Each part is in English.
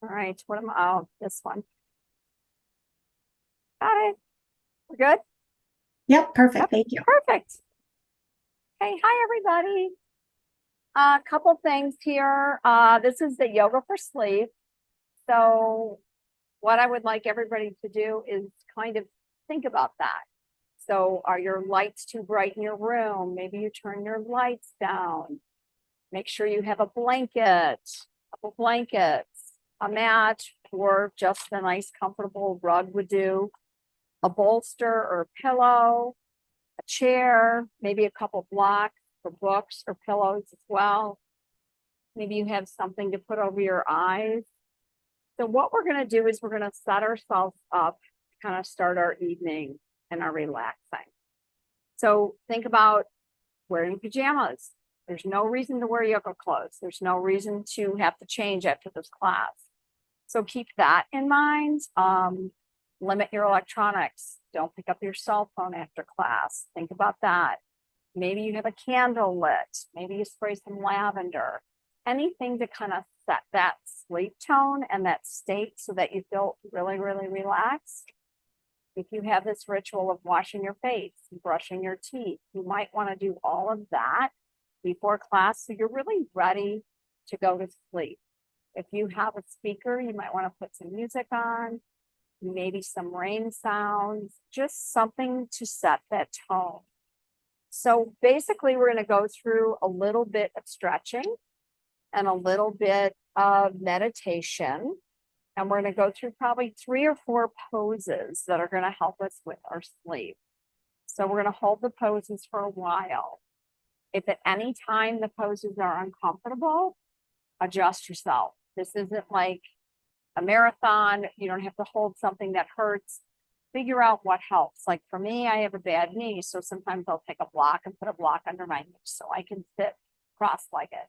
All right, what am I? Oh, this one. Got it. We're good? Yep, Yep, perfect. Thank you. perfect. Hey, hi everybody. A couple things here. This is the yoga for sleep. So what I would like everybody to do is kind of think about that. So are your lights too bright in your room? Maybe you turn your lights down. Make sure you have a blanket, a couple blankets, a mat, or just a nice comfortable rug would do, a bolster or a pillow, a chair, maybe a couple blocks for books or pillows as well. Maybe you have something to put over your eyes. So what we're going to do is we're going to set ourselves up to kind of start our evening and our relaxing. So think about wearing pajamas. There's no reason to wear yoga clothes. There's no reason to have to change after this class. So keep that in mind. Limit your electronics. Don't pick up your cell phone after class. Think about that. Maybe you have a candle lit. Maybe you spray some lavender. Anything to kind of set that sleep tone and that state so that you feel really, really relaxed. If you have this ritual of washing your face, brushing your teeth, you might want to do all of that before class so you're really ready to go to sleep. If you have a speaker, you might want to put some music on, maybe some rain sounds, just something to set that tone. So basically, we're going to go through a little bit of stretching and a little bit of meditation. And we're going to go through probably 3 or 4 poses that are going to help us with our sleep. So we're going to hold the poses for a while. If at any time the poses are uncomfortable, adjust yourself. This isn't like a marathon. You don't have to hold something that hurts. Figure out what helps. Like for me, I have a bad knee, so sometimes I'll take a block and put a block under my knee so I can sit cross-legged.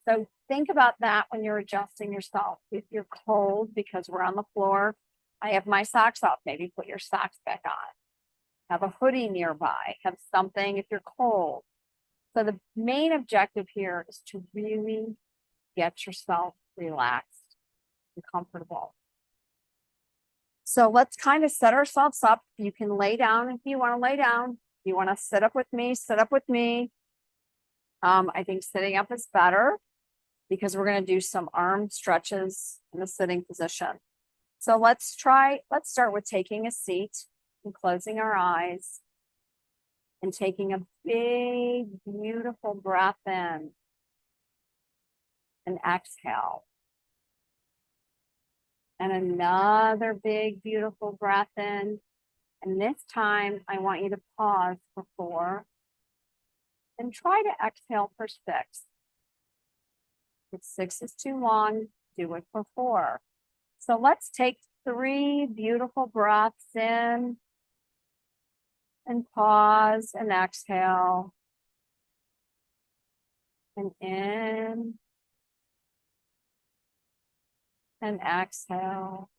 So think about that when you're adjusting yourself. If you're cold because we're on the floor, I have my socks off. Maybe put your socks back on. Have a hoodie nearby. Have something if you're cold. So the main objective here is to really get yourself relaxed and comfortable. So let's kind of set ourselves up. You can lay down if you want to lay down. If you want to sit up with me, sit up with me. I think sitting up is better because we're going to do some arm stretches in the sitting position. So let's start with taking a seat and closing our eyes and taking a big, beautiful breath in and exhale. And another big, beautiful breath in. And this time, I want you to pause for 4 and try to exhale for 6. If 6 is too long, do it for 4. So let's take 3 beautiful breaths in and pause and exhale. And in and exhale.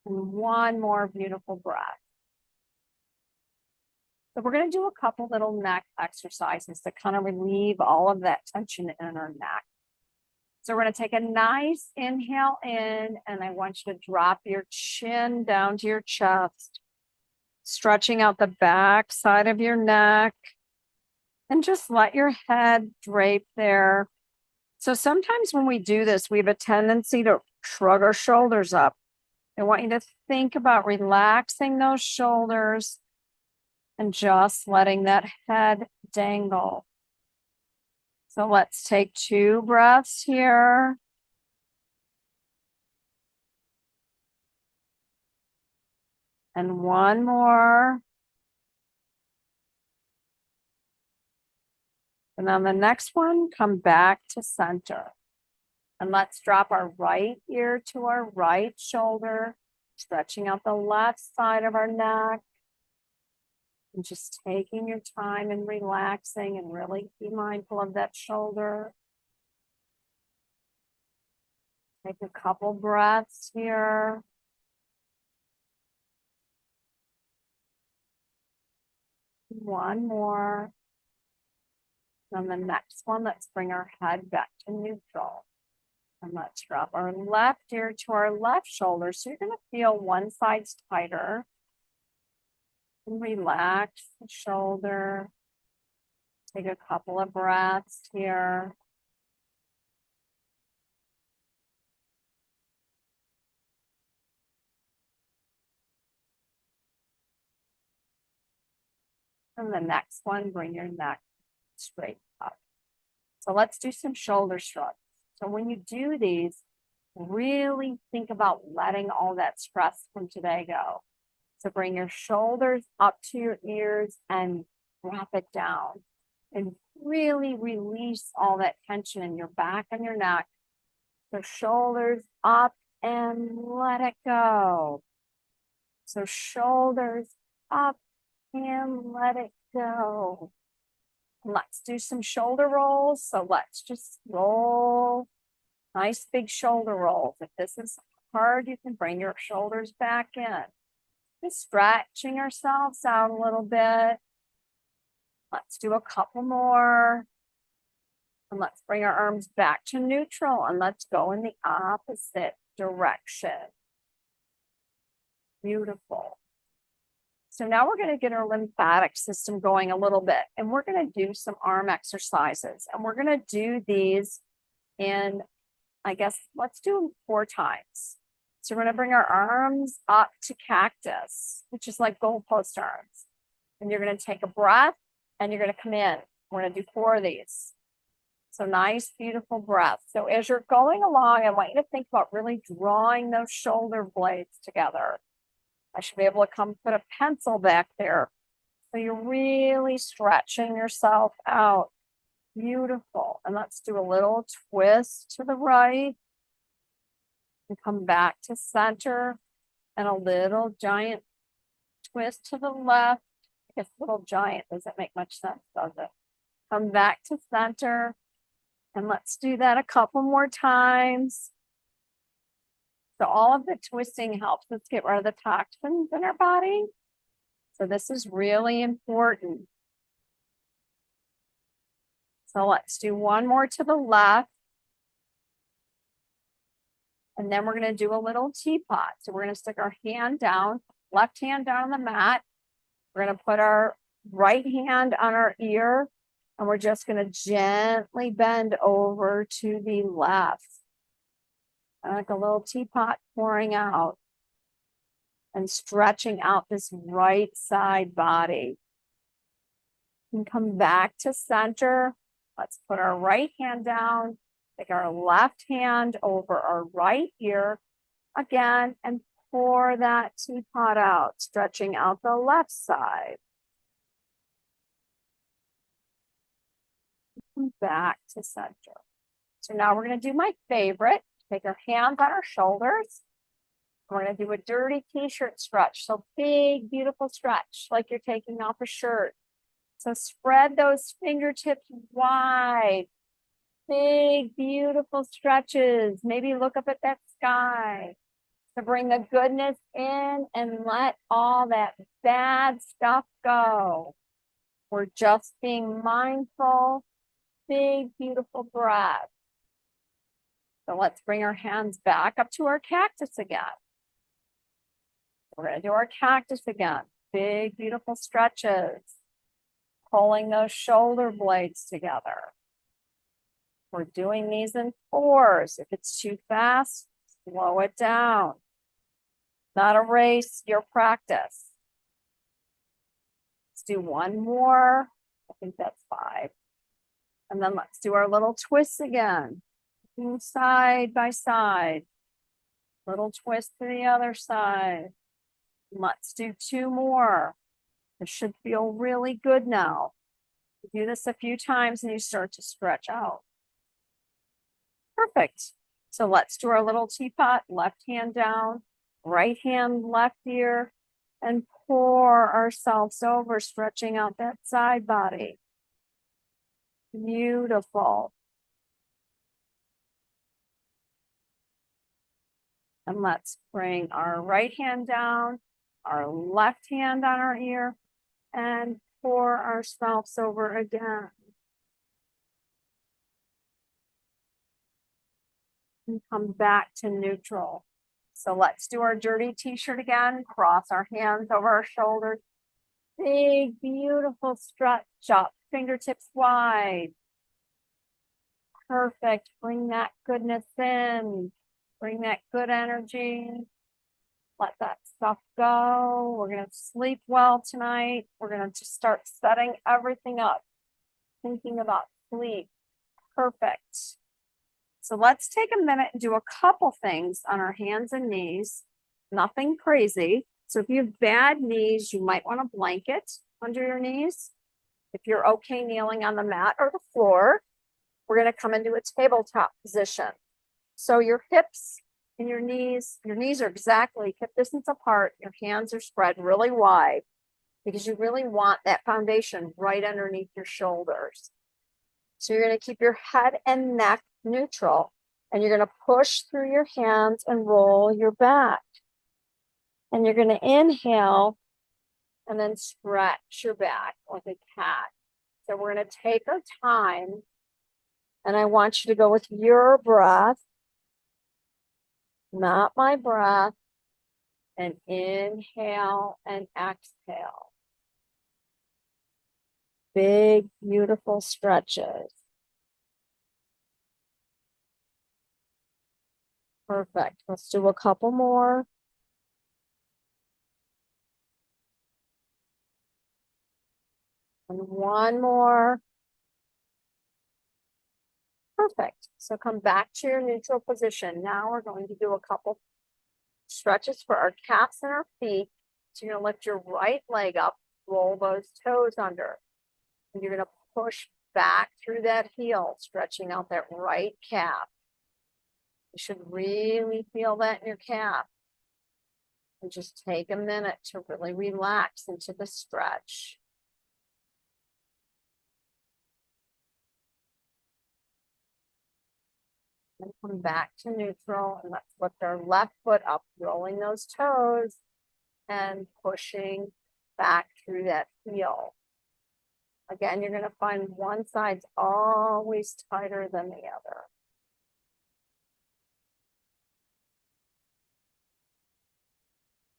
And one more beautiful breath. So we're going to do a couple little neck exercises to kind of relieve all of that tension in our neck. So we're going to take a nice inhale in, and I want you to drop your chin down to your chest, stretching out the back side of your neck, and just let your head drape there. So sometimes when we do this, we have a tendency to shrug our shoulders up. I want you to think about relaxing those shoulders and just letting that head dangle. So let's take 2 breaths here. And one more. And on the next one, come back to center. And let's drop our right ear to our right shoulder, stretching out the left side of our neck. And just taking your time and relaxing and really be mindful of that shoulder. Take a couple breaths here. One more. And the next one, let's bring our head back to neutral. And let's drop our left ear to our left shoulder. So you're going to feel one side's tighter. And relax the shoulder. Take a couple of breaths here. And the next one, bring your neck straight up. So let's do some shoulder shrugs. So when you do these, really think about letting all that stress from today go. So bring your shoulders up to your ears and drop it down. And really release all that tension in your back and your neck. So shoulders up and let it go. So shoulders up and let it go. Let's do some shoulder rolls. So let's just roll. Nice big shoulder rolls. If this is hard, you can bring your shoulders back in. Just stretching ourselves out a little bit. Let's do a couple more. And let's bring our arms back to neutral and let's go in the opposite direction. Beautiful. So now we're going to get our lymphatic system going a little bit, and we're going to do some arm exercises, and we're going to do these in, I guess, let's do them 4 times. So we're going to bring our arms up to cactus, which is like goalpost arms. And you're going to take a breath and you're going to come in. We're going to do 4 of these. So nice, beautiful breath. So as you're going along, I want you to think about really drawing those shoulder blades together. I should be able to come put a pencil back there. So you're really stretching yourself out. Beautiful. And let's do a little twist to the right and come back to center, and a little giant twist to the left. I guess little giant doesn't make much sense, does it? Come back to center, and let's do that a couple more times. So all of the twisting helps us get rid of the toxins in our body. So this is really important. So let's do one more to the left. And then we're going to do a little teapot. So we're going to stick our hand down, left hand down on the mat. We're going to put our right hand on our ear, and we're just going to gently bend over to the left. Like a little teapot pouring out and stretching out this right side body. And come back to center. Let's put our right hand down, take our left hand over our right ear again, and pour that teapot out, stretching out the left side. Come back to center. So now we're going to do my favorite. Take our hands on our shoulders. We're going to do a dirty t-shirt stretch. So big, beautiful stretch, like you're taking off a shirt. So spread those fingertips wide. Big, beautiful stretches. Maybe look up at that sky. To bring the goodness in and let all that bad stuff go. We're just being mindful. Big, beautiful breath. So let's bring our hands back up to our cactus again. We're going to do our cactus again. Big, beautiful stretches. Pulling those shoulder blades together. We're doing these in 4s. If it's too fast, slow it down. Not a race, your practice. Let's do one more. I think that's 5. And then let's do our little twists again. Side by side. Little twist to the other side. Let's do 2 more. This should feel really good now. You do this a few times and you start to stretch out. Perfect. So let's do our little teapot. Left hand down, right hand, left ear, and pour ourselves over, stretching out that side body. Beautiful. And let's bring our right hand down, our left hand on our ear, and pour ourselves over again. and come back to neutral. So let's do our dirty t-shirt again. Cross our hands over our shoulders. Big, beautiful stretch up, fingertips wide. Perfect. Bring that goodness in. Bring that good energy. Let that stuff go. We're going to sleep well tonight. We're going to just start setting everything up, thinking about sleep. Perfect. So let's take a minute and do a couple things on our hands and knees. Nothing crazy. So if you have bad knees, you might want a blanket under your knees. If you're okay kneeling on the mat or the floor, we're going to come into a tabletop position. So your hips and your knees are exactly hip distance apart. Your hands are spread really wide because you really want that foundation right underneath your shoulders. So you're going to keep your head and neck neutral, and you're going to push through your hands and roll your back. And you're going to inhale and then stretch your back like a cat. So we're going to take our time, and I want you to go with your breath, not my breath, and inhale and exhale. Big, beautiful stretches. Perfect. Let's do a couple more. And one more. Perfect. So come back to your neutral position. Now we're going to do a couple stretches for our calves and our feet. So you're going to lift your right leg up, roll those toes under. And you're going to push back through that heel, stretching out that right calf. You should really feel that in your calf. And just take a minute to really relax into the stretch. And come back to neutral, and let's lift our left foot up, rolling those toes and pushing back through that heel. Again, you're going to find one side's always tighter than the other.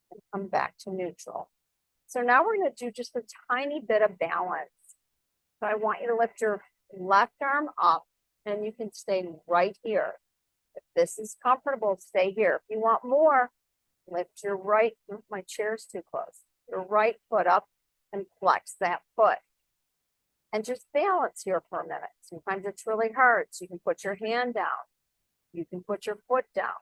And come back to neutral. So now we're going to do just a tiny bit of balance. So I want you to lift your left arm up, and you can stay right here. If this is comfortable, stay here. If you want more, lift your right, my chair's too close, your right foot up and flex that foot. And just balance here for a minute. Sometimes it's really hard, so you can put your hand down. You can put your foot down.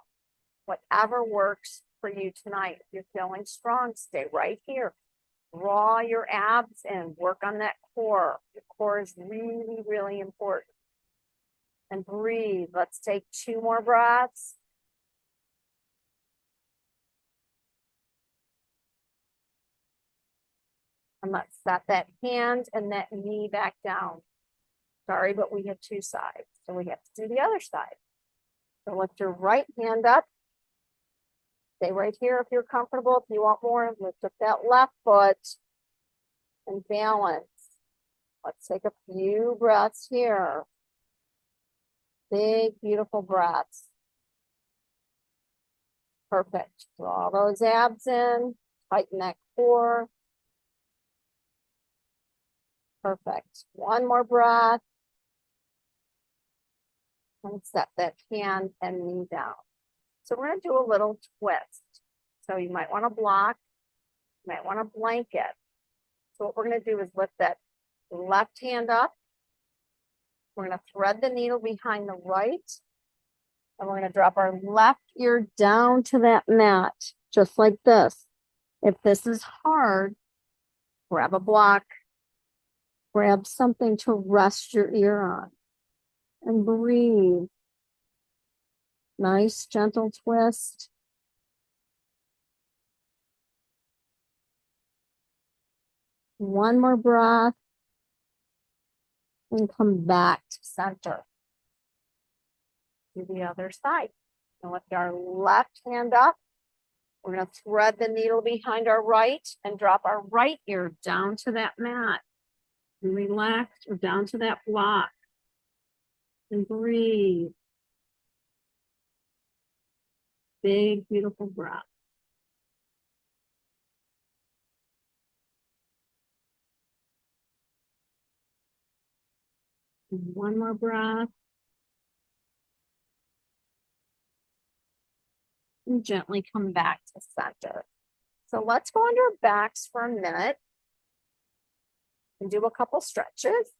Whatever works for you tonight. If you're feeling strong, stay right here. Draw your abs in, work on that core. Your core is really, really important. And breathe. Let's take 2 more breaths. And let's set that hand and that knee back down. Sorry, but we have 2 sides, so we have to do the other side. So lift your right hand up. Stay right here if you're comfortable. If you want more, lift up that left foot and balance. Let's take a few breaths here. Big, beautiful breaths. Perfect. Draw those abs in. Tighten that core. Perfect. One more breath. And set that hand and knee down. So we're going to do a little twist. So you might want to block. You might want a blanket. So what we're going to do is lift that left hand up. We're going to thread the needle behind the right. And we're going to drop our left ear down to that mat, just like this. If this is hard, grab a block. Grab something to rest your ear on. And breathe. Nice, gentle twist. One more breath. And come back to center. Do the other side. And lift our left hand up. We're going to thread the needle behind our right and drop our right ear down to that mat. And relax, or down to that block. And breathe. big, beautiful breath. One more breath. And gently come back to center. So let's go under our backs for a minute and do a couple stretches.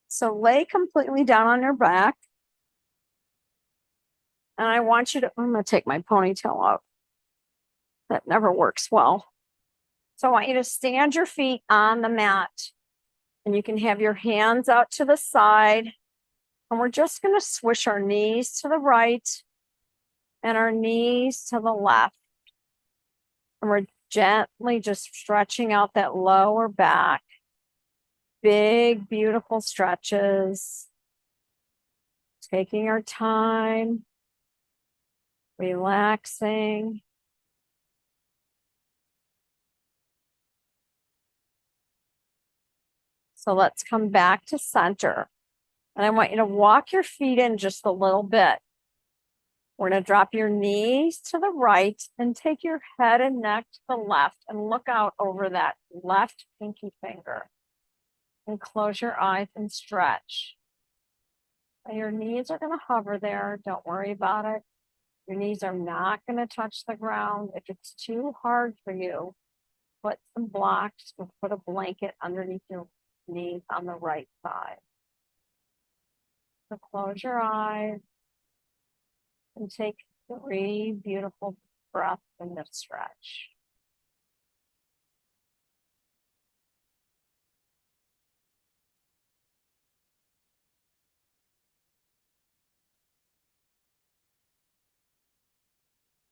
So lay completely down on your back. And I want you to, I'm going to take my ponytail out. That never works well. So I want you to stand your feet on the mat. And you can have your hands out to the side. And we're just going to swish our knees to the right and our knees to the left. And we're gently just stretching out that lower back. Big, beautiful stretches. Taking our time. Relaxing. So let's come back to center. And I want you to walk your feet in just a little bit. We're going to drop your knees to the right and take your head and neck to the left and look out over that left pinky finger. And close your eyes and stretch. And your knees are going to hover there. Don't worry about it. Your knees are not going to touch the ground. If it's too hard for you, put some blocks or put a blanket underneath your knees on the right side. So close your eyes and take 3 beautiful breaths in this stretch.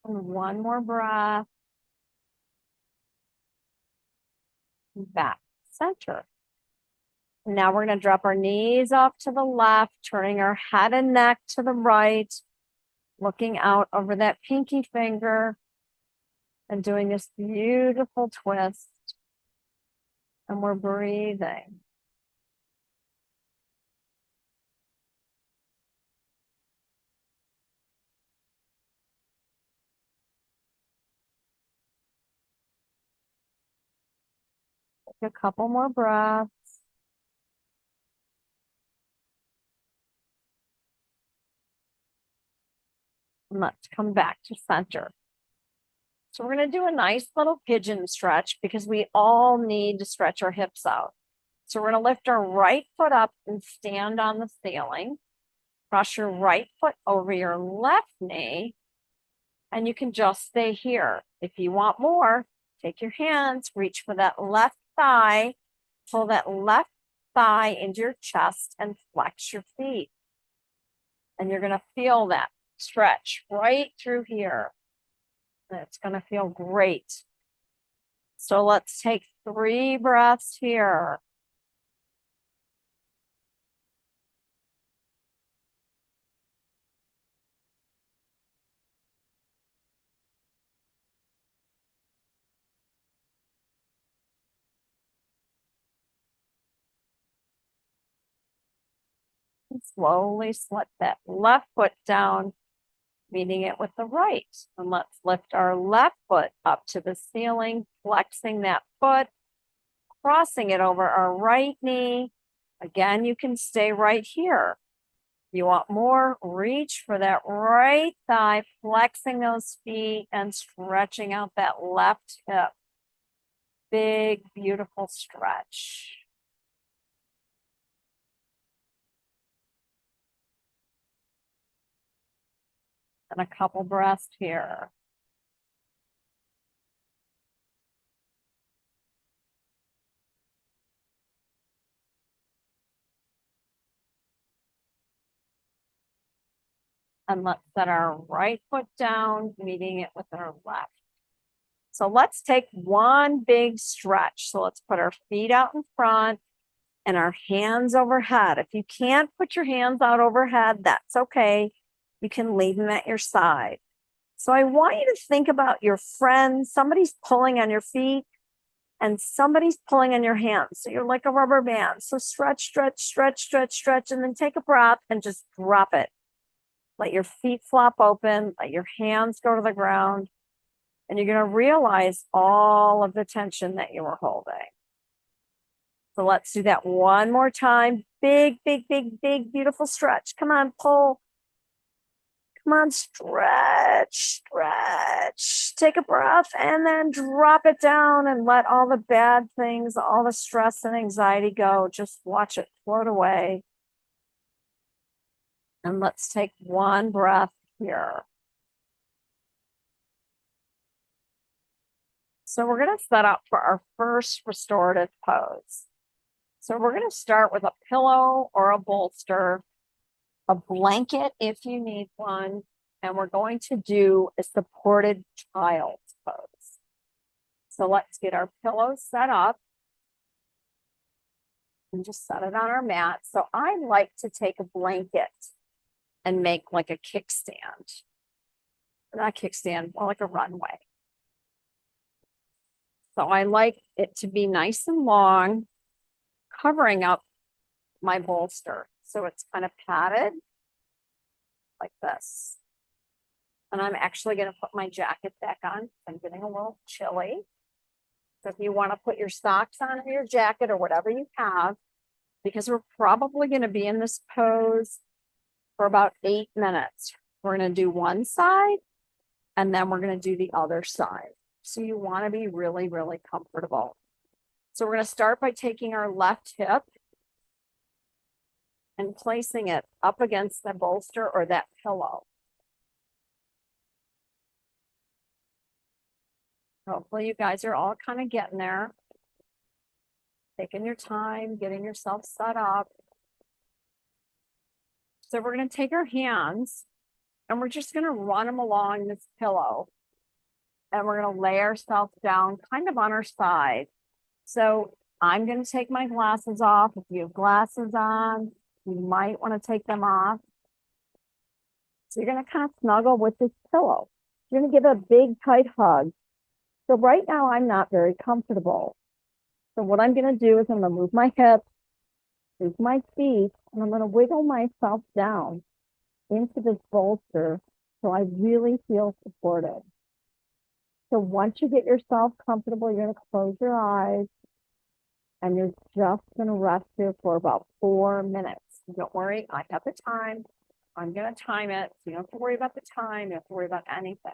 And one more breath. Back center. Now we're going to drop our knees off to the left, turning our head and neck to the right, looking out over that pinky finger and doing this beautiful twist. And we're breathing. Take a couple more breaths. And let's come back to center. So we're going to do a nice little pigeon stretch because we all need to stretch our hips out. So we're going to lift our right foot up and stand on the ceiling. Cross your right foot over your left knee. And you can just stay here. If you want more, take your hands, reach for that left thigh, pull that left thigh into your chest and flex your feet. And you're going to feel that stretch right through here. And it's going to feel great. So let's take 3 breaths here. And slowly slip that left foot down, meeting it with the right. And let's lift our left foot up to the ceiling, flexing that foot, crossing it over our right knee. Again, you can stay right here. You want more, reach for that right thigh, flexing those feet and stretching out that left hip. Big, beautiful stretch. And a couple breaths here. And let's set our right foot down, meeting it with our left. So let's take one big stretch. So let's put our feet out in front and our hands overhead. If you can't put your hands out overhead, that's okay. You can leave them at your side. So I want you to think about your friend. Somebody's pulling on your feet and somebody's pulling on your hands. So you're like a rubber band. So stretch, stretch, stretch, stretch, stretch, and then take a breath and just drop it. Let your feet flop open, let your hands go to the ground, and you're going to realize all of the tension that you were holding. So let's do that one more time. Big, big, big, big, beautiful stretch. Come on, pull. Come on, stretch, stretch. Take a breath and then drop it down and let all the bad things, all the stress and anxiety go. Just watch it float away. And let's take one breath here. So we're going to set up for our first restorative pose. So we're going to start with a pillow or a bolster, a blanket if you need one, and we're going to do a supported child's pose. So let's get our pillows set up and just set it on our mat. So I like to take a blanket and make like a kickstand. Not a kickstand, more like a runway. So I like it to be nice and long, covering up my bolster. So it's kind of padded like this. And I'm actually going to put my jacket back on. I'm getting a little chilly. So if you want to put your socks on or your jacket or whatever you have, because we're probably going to be in this pose for about 8 minutes. We're going to do one side and then we're going to do the other side. So you want to be really, really comfortable. So we're going to start by taking our left hip and placing it up against the bolster or that pillow. Hopefully you guys are all kind of getting there. Taking your time, getting yourself set up. So we're going to take our hands and we're just going to run them along this pillow. And we're going to lay ourselves down kind of on our side. So I'm going to take my glasses off. If you have glasses on, you might want to take them off. So you're going to kind of snuggle with this pillow. You're going to give it a big, tight hug. So right now, I'm not very comfortable. So what I'm going to do is I'm going to move my hips, move my feet, and I'm going to wiggle myself down into this bolster so I really feel supported. So once you get yourself comfortable, you're going to close your eyes and you're just going to rest here for about 4 minutes. Don't worry, I have the time. I'm going to time it. So you don't have to worry about the time. You don't have to worry about anything.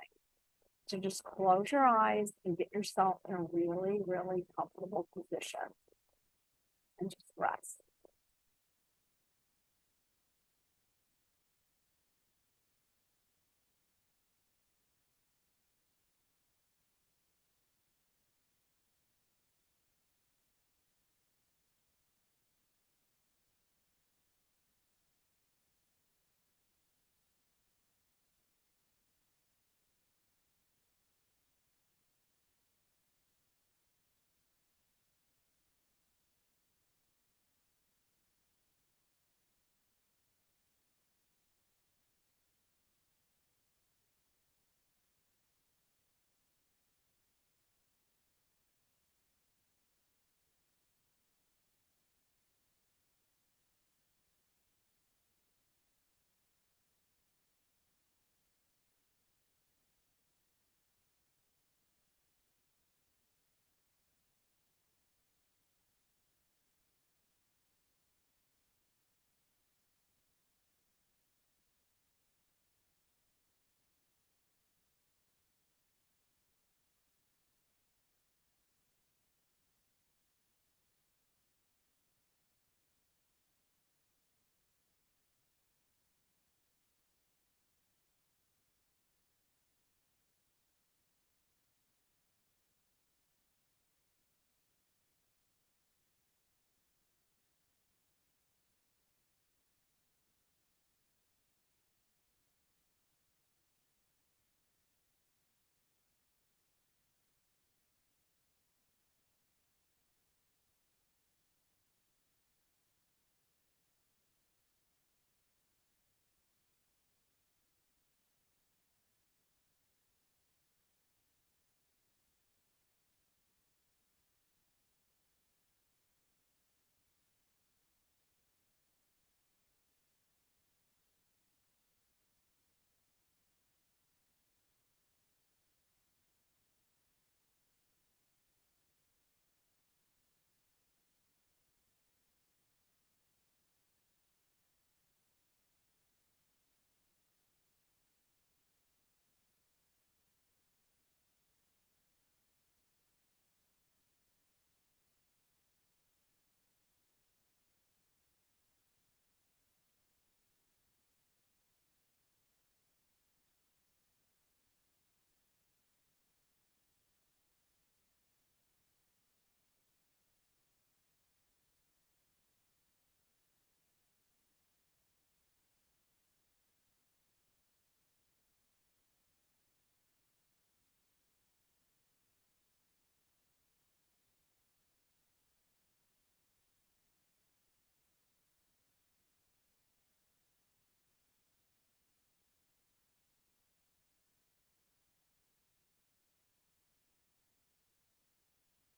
So just close your eyes and get yourself in a really, really comfortable position and just rest.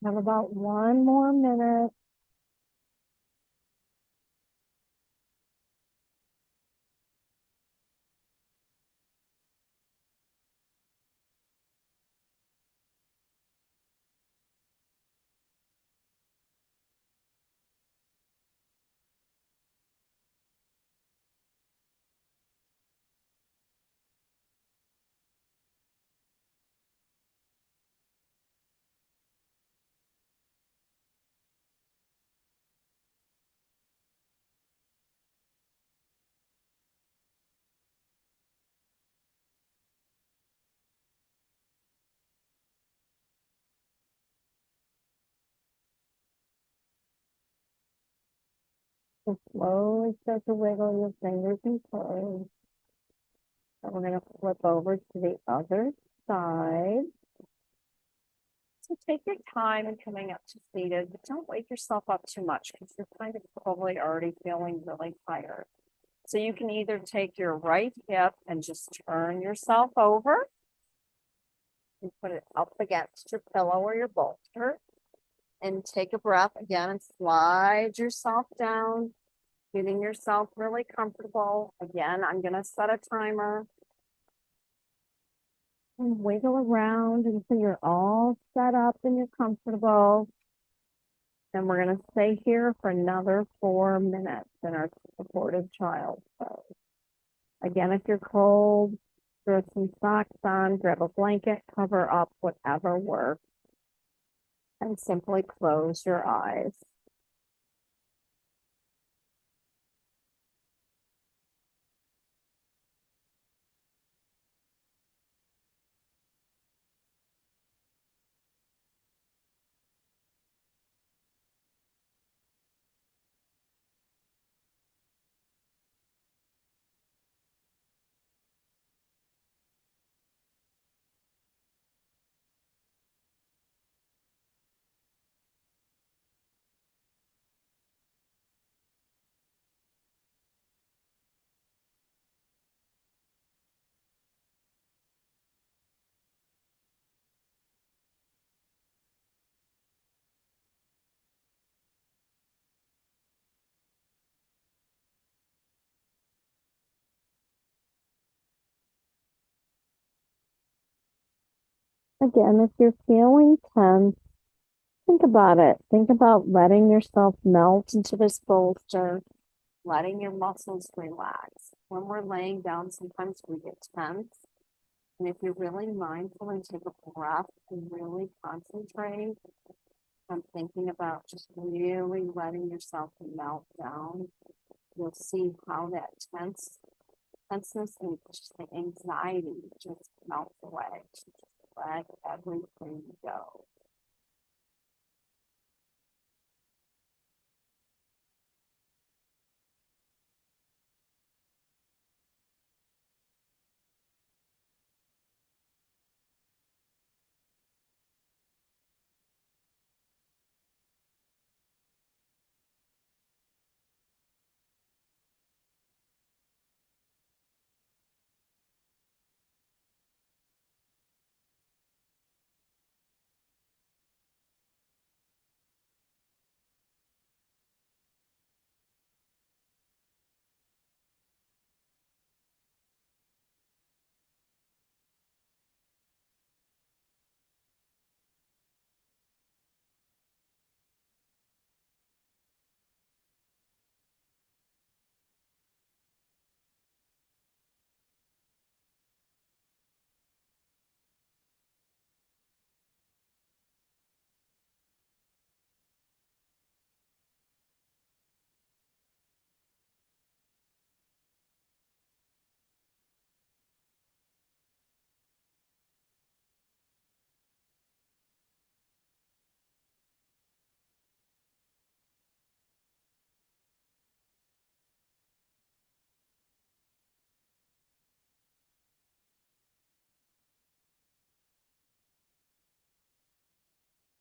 Have about one more minute. Just slowly start to wiggle your fingers and toes. And we're going to flip over to the other side. So take your time in coming up to seated, but don't wake yourself up too much because you're kind of probably already feeling really tired. So you can either take your right hip and just turn yourself over and put it up against your pillow or your bolster and take a breath again and slide yourself down, getting yourself really comfortable. Again, I'm going to set a timer and wiggle around until you're all set up and you're comfortable. And we're going to stay here for another 4 minutes in our supportive child pose. Again, if you're cold, throw some socks on, grab a blanket, cover up whatever works, and simply close your eyes. Again, if you're feeling tense, think about it. Think about letting yourself melt into this bolster, letting your muscles relax. When we're laying down, sometimes we get tense. And if you're really mindful and take a breath and really concentrate on thinking about just really letting yourself melt down, you'll see how that tenseness and just the anxiety just melts away. Just let everything go.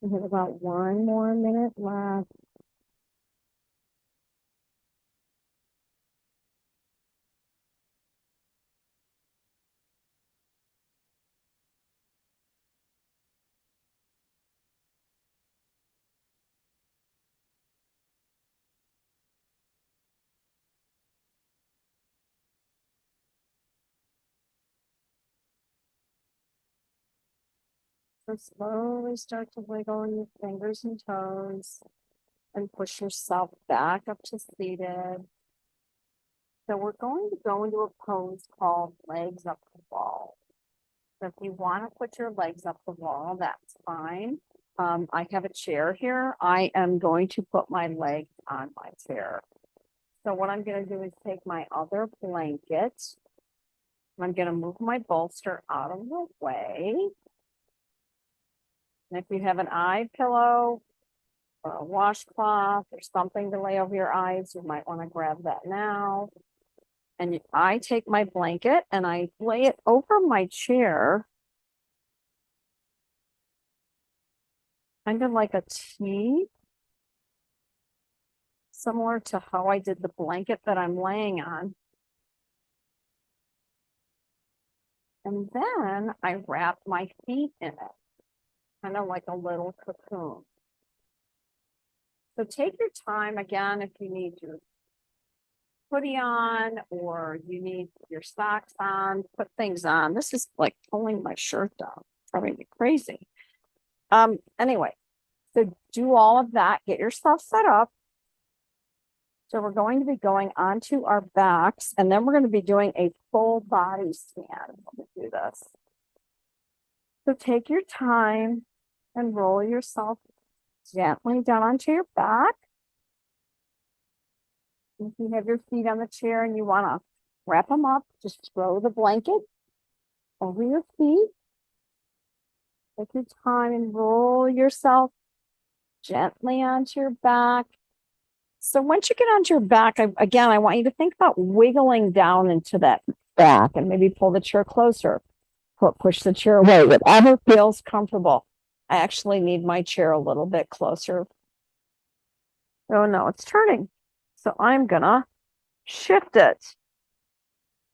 We have about 1 more minute left. So slowly start to wiggle your fingers and toes and push yourself back up to seated. So we're going to go into a pose called legs up the wall. So if you want to put your legs up the wall, that's fine. I have a chair here. I am going to put my legs on my chair. So what I'm going to do is take my other blanket. I'm going to move my bolster out of the way. And if you have an eye pillow or a washcloth or something to lay over your eyes, you might want to grab that now. And I take my blanket and I lay it over my chair, kind of like a T, similar to how I did the blanket that I'm laying on. And then I wrap my feet in it, kind of like a little cocoon. So take your time again if you need your hoodie on or you need your socks on, put things on. This is like pulling my shirt down, driving me crazy. Anyway, so do all of that, get yourself set up. So we're going to be going onto our backs and then we're going to be doing a full body scan when we do this. So take your time and roll yourself gently down onto your back. If you have your feet on the chair and you want to wrap them up, just throw the blanket over your feet. Take your time and roll yourself gently onto your back. So once you get onto your back, I want you to think about wiggling down into that back and maybe pull the chair closer. Push the chair away, whatever feels comfortable. I actually need my chair a little bit closer. Oh no, it's turning. So I'm gonna shift it.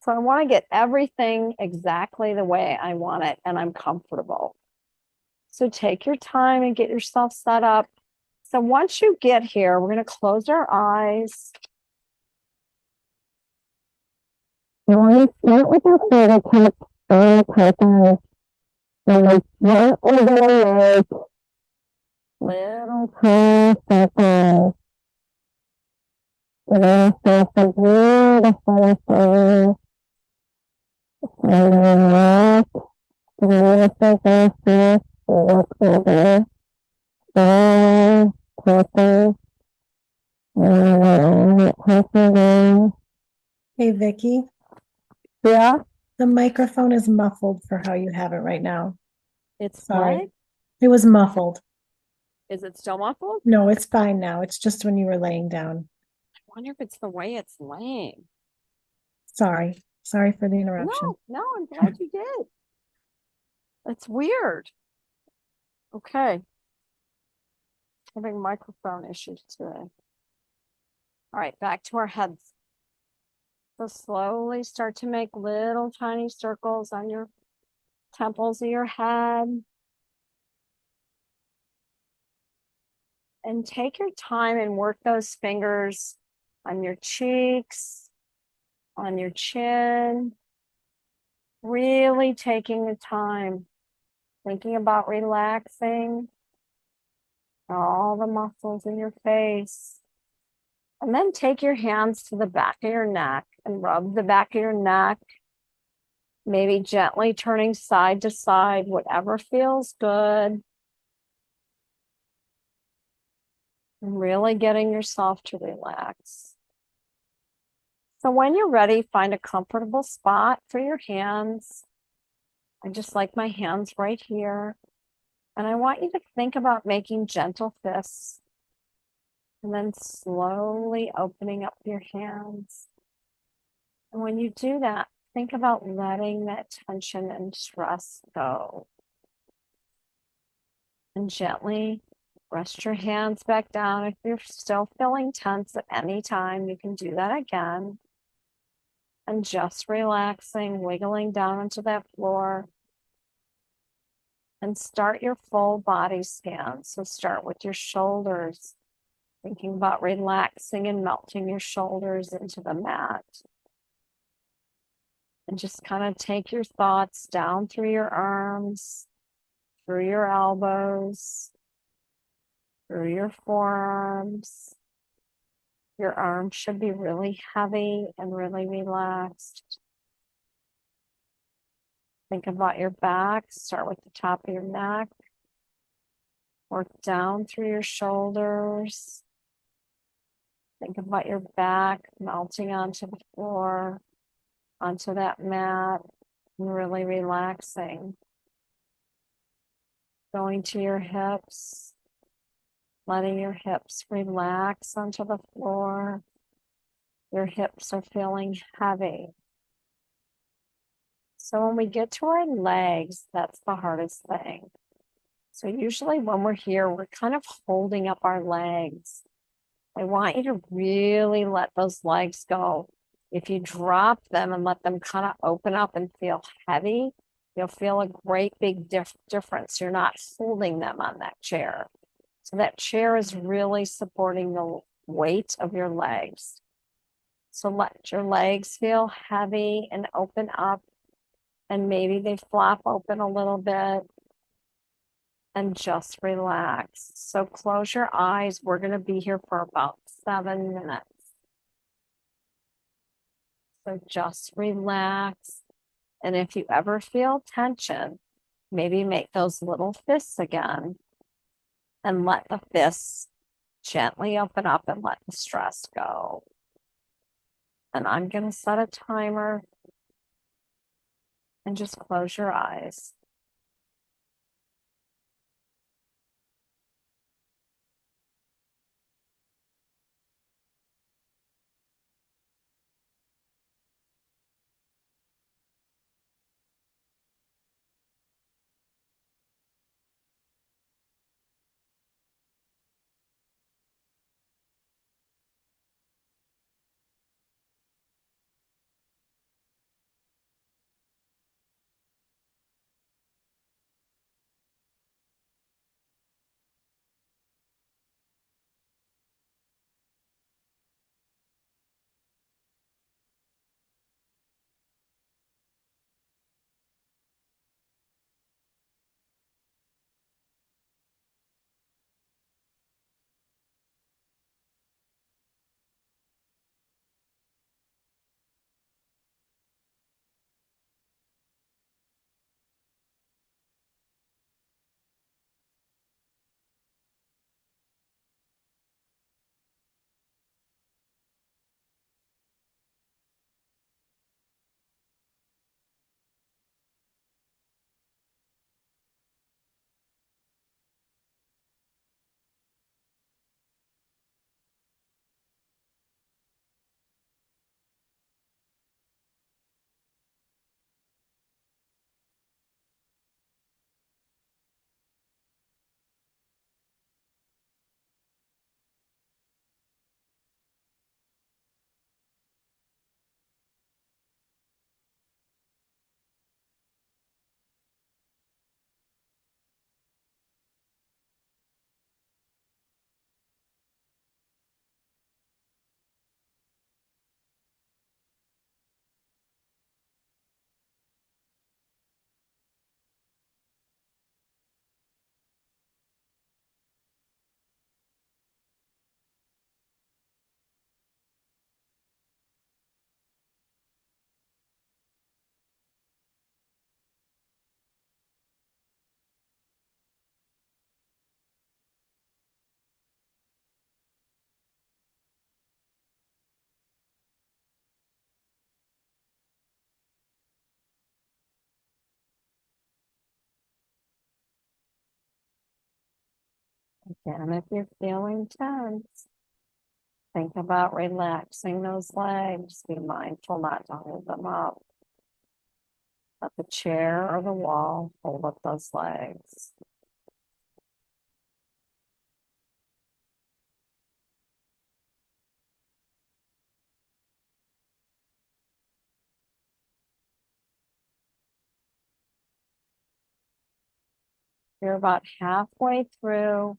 So I want to get everything exactly the way I want it and I'm comfortable. So take your time and get yourself set up. So once you get here, we're going to close our eyes. You want to start with your fingertips on the curtain. And gently go little tiny circles. We're going to start the beautiful thing. And then walk the beautiful thing. Walk over. Down, closer. Hey, Vicky, Yeah, the microphone is muffled for how you have it right now. it's Sorry. what? It was muffled. Is it still muffled? No, it's fine now. It's just when you were laying down. I wonder if it's the way it's laying. Sorry. Sorry for the interruption. No, I'm glad you did. That's weird. Okay. Having microphone issues today. All right, back to our heads. So slowly start to make little tiny circles on your temples of your head. And take your time and work those fingers on your cheeks, on your chin. Really taking the time, thinking about relaxing all the muscles in your face. And then take your hands to the back of your neck and rub the back of your neck, maybe gently turning side to side, whatever feels good. And really getting yourself to relax. So when you're ready, find a comfortable spot for your hands. I just like my hands right here. And I want you to think about making gentle fists and then slowly opening up your hands. And when you do that, think about letting that tension and stress go. And gently rest your hands back down. If you're still feeling tense at any time, you can do that again. And just relaxing, wiggling down into that floor. And start your full body scan. So start with your shoulders, thinking about relaxing and melting your shoulders into the mat. And just kind of take your thoughts down through your arms, through your elbows, through your forearms. Your arms should be really heavy and really relaxed. Think about your back. Start with the top of your neck. Work down through your shoulders. Think about your back melting onto the floor, onto that mat, and really relaxing. Going to your hips, letting your hips relax onto the floor. Your hips are feeling heavy. So when we get to our legs, that's the hardest thing. So usually when we're here, we're kind of holding up our legs. I want you to really let those legs go. If you drop them and let them kind of open up and feel heavy, you'll feel a great big difference. You're not holding them on that chair. So that chair is really supporting the weight of your legs. So let your legs feel heavy and open up, and maybe they flop open a little bit, and just relax. So close your eyes. We're going to be here for about 7 minutes. So just relax. And if you ever feel tension, maybe make those little fists again and let the fists gently open up and let the stress go. And I'm going to set a timer and just close your eyes. Again, if you're feeling tense, think about relaxing those legs. Be mindful not to hold them up. Let the chair or the wall hold up those legs. You're about halfway through.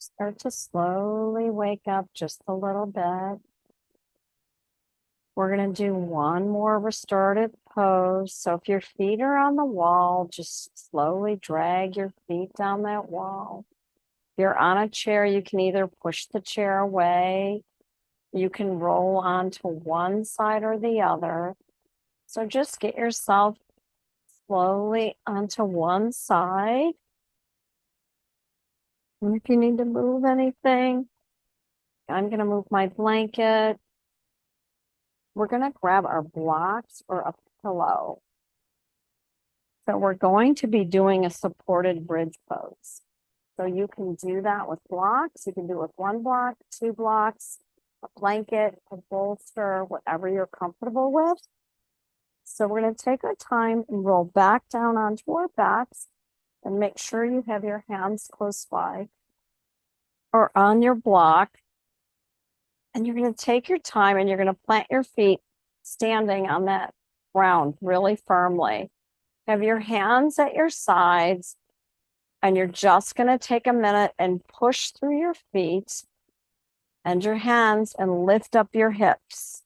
Start to slowly wake up just a little bit. We're going to do one more restorative pose. So if your feet are on the wall, just slowly drag your feet down that wall. If you're on a chair, you can either push the chair away, you can roll onto one side or the other. So just get yourself slowly onto one side. And if you need to move anything, I'm going to move my blanket. We're going to grab our blocks or a pillow. So we're going to be doing a supported bridge pose. So you can do that with blocks. You can do it with one block, two blocks, a blanket, a bolster, whatever you're comfortable with. So we're going to take our time and roll back down onto our backs and make sure you have your hands close by or on your block. And you're going to take your time and you're going to plant your feet standing on that ground really firmly. Have your hands at your sides, and you're just going to take a minute and push through your feet and your hands and lift up your hips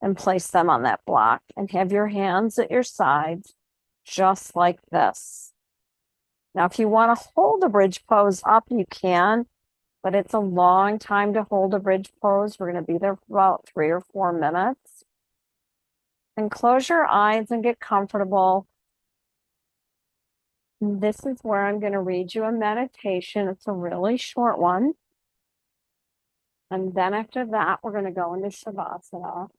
and place them on that block, and have your hands at your sides just like this. Now, if you want to hold a bridge pose up, you can, but it's a long time to hold a bridge pose. We're going to be there for about 3 or 4 minutes. And close your eyes and get comfortable. And this is where I'm going to read you a meditation. It's a really short one. And then after that, we're going to go into Shavasana.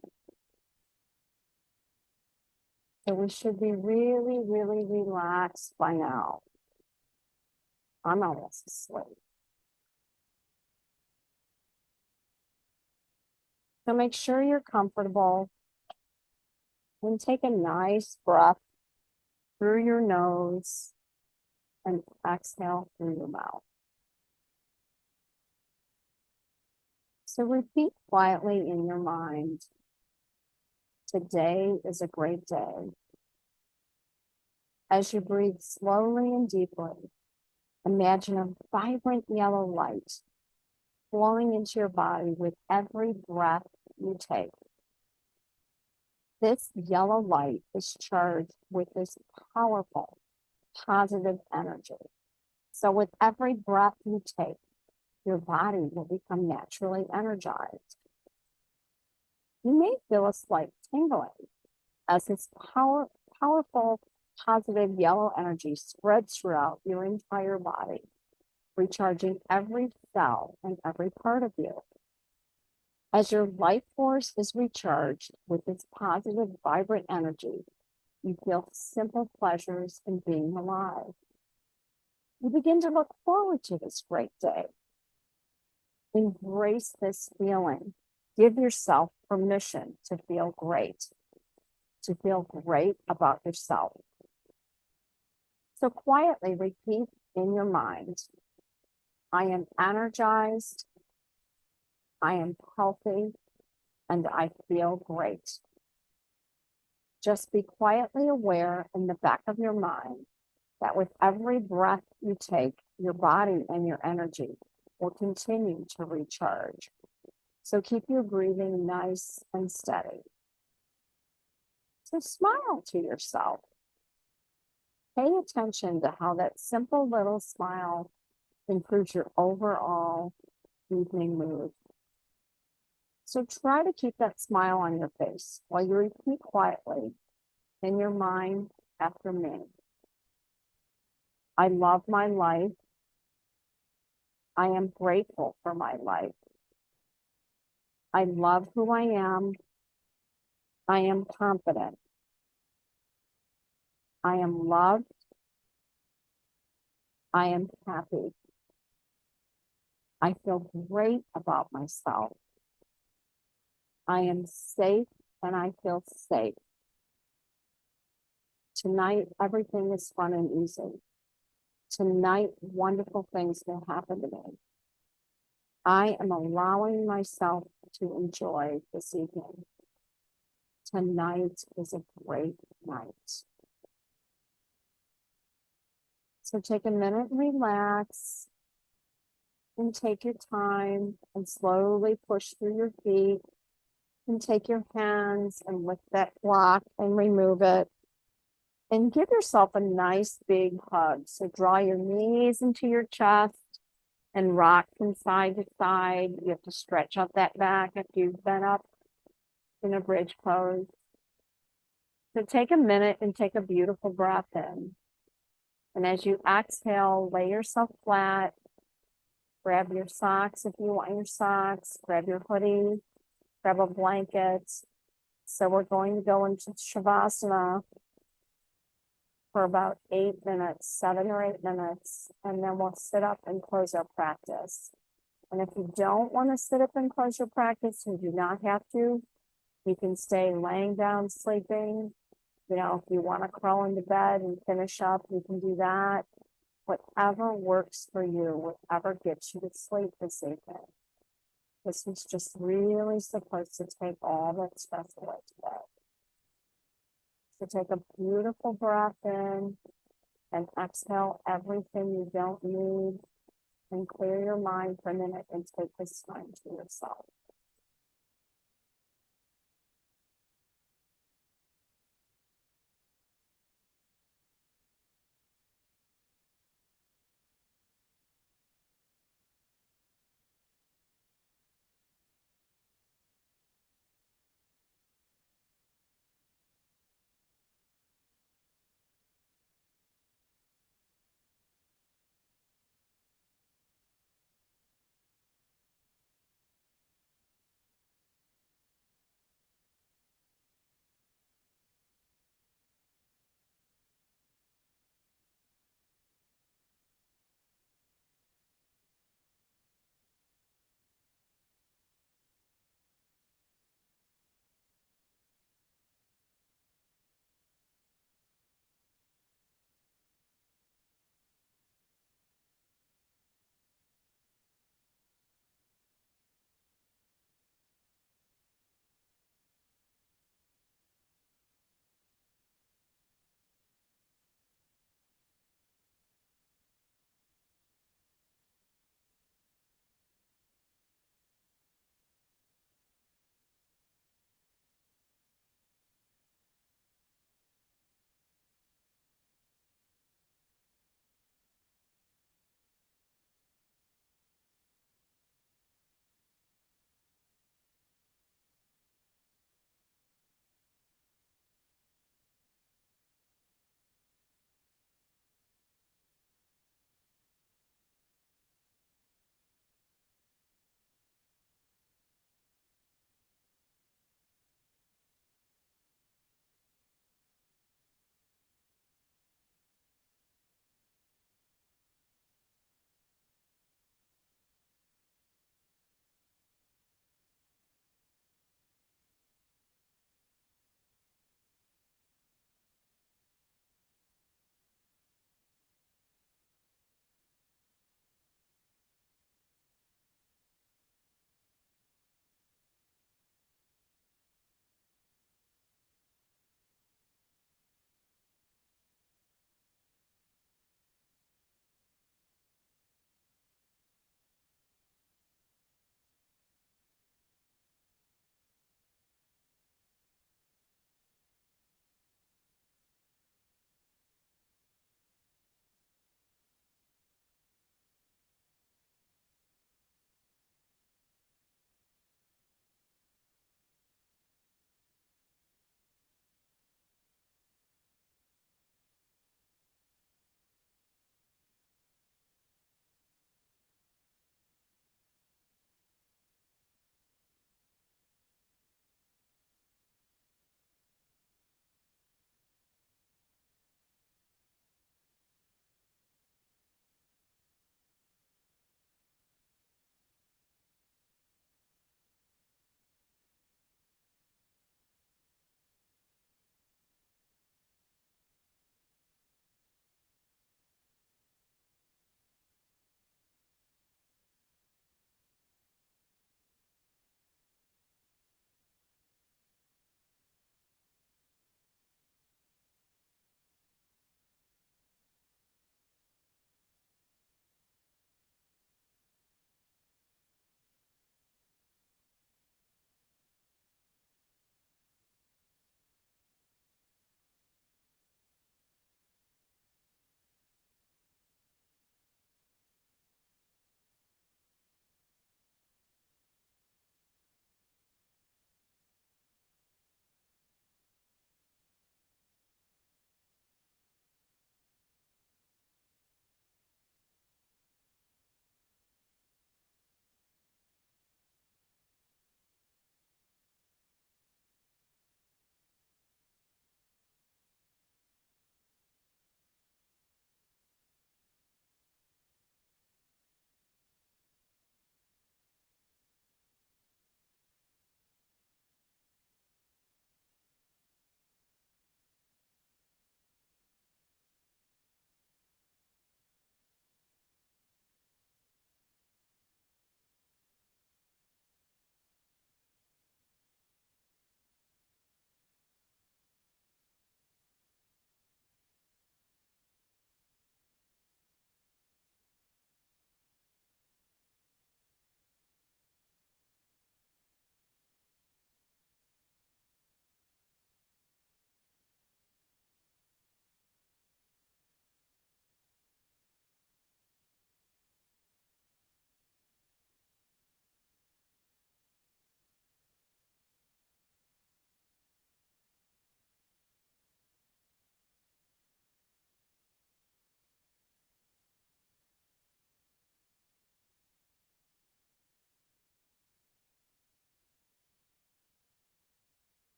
So we should be really, really relaxed by now. I'm almost asleep. So make sure you're comfortable and take a nice breath through your nose and exhale through your mouth. So repeat quietly in your mind, today is a great day. As you breathe slowly and deeply, imagine a vibrant yellow light flowing into your body with every breath you take. This yellow light is charged with this powerful, positive energy. So with every breath you take, your body will become naturally energized. You may feel a slight tingling as this powerful, positive yellow energy spreads throughout your entire body, recharging every cell and every part of you. As your life force is recharged with this positive, vibrant energy, you feel simple pleasures in being alive. You begin to look forward to this great day. Embrace this feeling. Give yourself permission to feel great about yourself. So quietly repeat in your mind, I am energized, I am healthy, and I feel great. Just be quietly aware in the back of your mind that with every breath you take, your body and your energy will continue to recharge. So keep your breathing nice and steady. So smile to yourself. Pay attention to how that simple little smile improves your overall evening mood. So try to keep that smile on your face while you repeat quietly in your mind after me. I love my life. I am grateful for my life. I love who I am. I am confident. I am loved. I am happy. I feel great about myself. I am safe and I feel safe. Tonight, everything is fun and easy. Tonight, wonderful things will happen to me. I am allowing myself to enjoy this evening. Tonight is a great night. So take a minute and relax. and take your time and slowly push through your feet and take your hands and lift that block and remove it. And give yourself a nice big hug. So draw your knees into your chest and rock from side to side. You have to stretch out that back if you've been up in a bridge pose. So take a minute and take a beautiful breath in. And as you exhale, lay yourself flat. Grab your socks if you want your socks. Grab your hoodie. Grab a blanket. So we're going to go into Shavasana for about 8 minutes, 7 or 8 minutes, and then we'll sit up and close our practice. And if you don't want to sit up and close your practice, you do not have to. You can stay laying down, sleeping. You know, if you want to crawl into bed and finish up, you can do that. Whatever works for you, whatever gets you to sleep this evening. This is just really supposed to take all that stress away today. So take a beautiful breath in and exhale everything you don't need and clear your mind for a minute and take this time to yourself.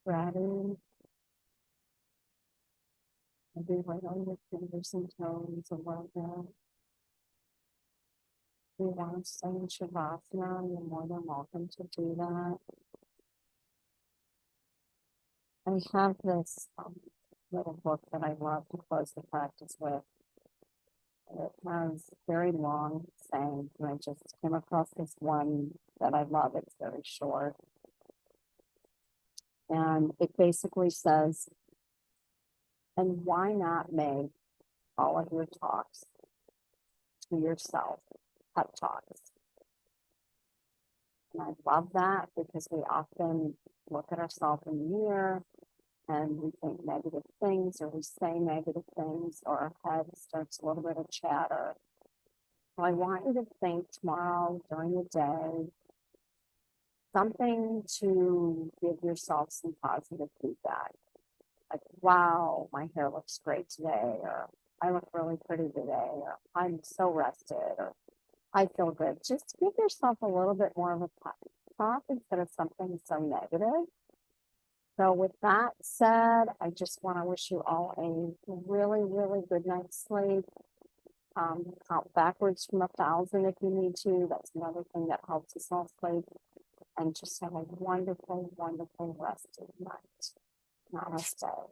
Ready? Maybe right on your fingers and toes a little bit. If you want to stay in Shavasana, you're more than welcome to do that. I have this little book that I love to close the practice with. It has very long sayings, and I just came across this one that I love. It's very short. And it basically says, and why not make all of your talks to yourself pep talks? And I love that because we often look at ourselves in the mirror and we think negative things or we say negative things or our head starts a little bit of chatter. So I want you to think tomorrow during the day something to give yourself some positive feedback. Like, wow, my hair looks great today, or I look really pretty today, or I'm so rested, or I feel good. Just give yourself a little bit more of a pep talk instead of something so negative. So with that said, I just want to wish you all a really, really good night's sleep. Count backwards from 1,000 if you need to. That's another thing that helps us all sleep. And just have a wonderful, wonderful rest of the night. Namaste.